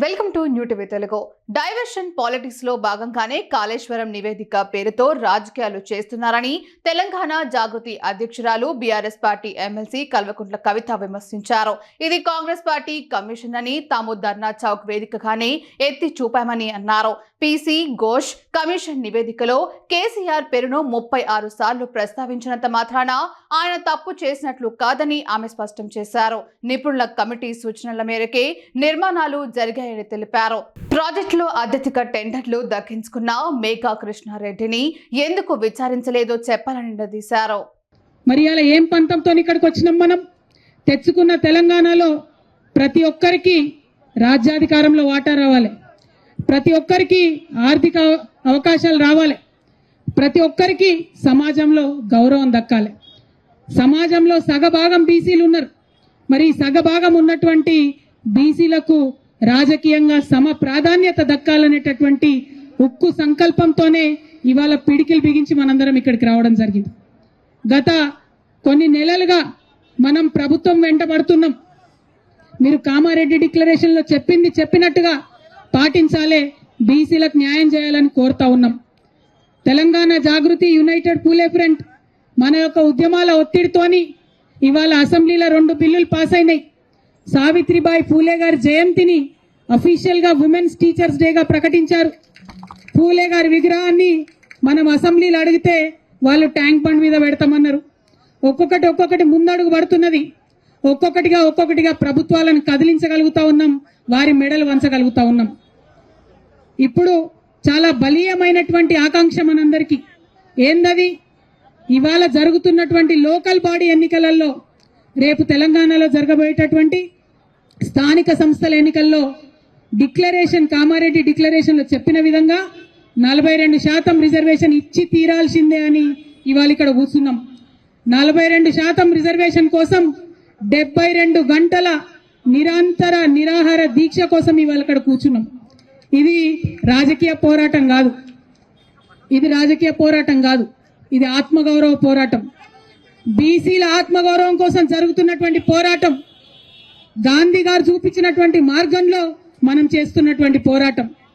Welcome to new TV Telugu. Diversion politics లో భాగంగానే కాళేశ్వరం నివేదిక పేరుతో రాజకీయాలు చేస్తున్నారని తెలంగాణ జాగృతి అధ్యక్షురాలు BRS party MLC Kalvakuntla Kavitha విమర్శించారు. ఇది కాంగ్రెస్ పార్టీ కమిషన్ అని తాము ధర్నా చౌక్ వేదికగానే ఎత్తి చూపామని అన్నారు. పీసీ ఘోష్ కమిషన్ నివేదికలో కేసీఆర్ పేరును 36 సార్లు ప్రస్తావించినంత మాత్రాన ఆయన తప్పు చేసినట్లు కాదని ఆమె స్పష్టం చేశారు. నిపుణుల కమిటీ సూచనల మేరకే నిర్మాణాలు జరిగాయని తెలిపారు. ప్రాజెక్టులో అత్యధిక టెండర్లు దక్కించుకున్న మేఘా కృష్ణారెడ్డిని ఎందుకు విచారించలేదో చెప్పాలని నిలదీశారు. మరి అలా ఏం పంతంతో ఇక్కడికి వచ్చినాం? మనం తెచ్చుకున్న తెలంగాణలో ప్రతి ఒక్కరికి రాజ్యాధికారంలో వాటా రావాలి, ప్రతి ఒక్కరికి ఆర్థిక అవకాశాలు రావాలి, ప్రతి ఒక్కరికి సమాజంలో గౌరవం దక్కాలి. సమాజంలో సగభాగం బీసీలు ఉన్నారు. మరి సగభాగం ఉన్నటువంటి బీసీలకు రాజకీయంగా సమ ప్రాధాన్యత దక్కాలనేటటువంటి ఉక్కు సంకల్పంతోనే ఇవాళ పిడికిలు బిగించి మనందరం ఇక్కడికి రావడం జరిగింది. గత కొన్ని నెలలుగా మనం ప్రభుత్వం వెంటబడుతున్నాం. మీరు కామారెడ్డి డిక్లరేషన్లో చెప్పినట్టుగా పాటించాలే, బీసీలకు న్యాయం చేయాలని కోరుతా ఉన్నాం. తెలంగాణ జాగృతి యునైటెడ్ పూలే ఫ్రంట్ మన యొక్క ఉద్యమాల ఒత్తిడితోని ఇవాళ అసెంబ్లీలో 2 బిల్లులు పాస్ అయినాయి. సావిత్రిబాయి పూలే గారి జయంతిని అఫీషియల్ గా ఉమెన్స్ టీచర్స్ డేగా ప్రకటించారు. పూలే గారి విగ్రహాన్ని మనం అసెంబ్లీలో అడిగితే వాళ్ళు ట్యాంక్ బండ్ మీద పెడతామన్నారు. ఒక్కొక్కటి ముందడుగు పడుతున్నది. ఒక్కొక్కటిగా ప్రభుత్వాలను కదిలించగలుగుతా ఉన్నాం, వారి మెడలు వంచగలుగుతా ఉన్నాం. ఇప్పుడు చాలా బలీయమైనటువంటి ఆకాంక్ష మనందరికీ ఏందది? ఇవాళ జరుగుతున్నటువంటి లోకల్ బాడీ ఎన్నికలలో, రేపు తెలంగాణలో జరగబోయేటటువంటి స్థానిక సంస్థల ఎన్నికల్లో డిక్లరేషన్, కామారెడ్డి డిక్లరేషన్లో చెప్పిన విధంగా 42% రిజర్వేషన్ ఇచ్చి తీరాల్సిందే అని ఇవాళ ఇక్కడ కూర్చున్నాం. 42% రిజర్వేషన్ కోసం 72 గంటల నిరంతర నిరాహార దీక్ష కోసం ఇవాళ ఇక్కడ కూర్చున్నాం. ఇది రాజకీయ పోరాటం కాదు, ఇది ఆత్మగౌరవ పోరాటం. బీసీల ఆత్మగౌరవం కోసం జరుగుతున్నటువంటి పోరాటం, గాంధీ గారు చూపించినటువంటి మార్గంలో మనం చేస్తున్నటువంటి పోరాటం.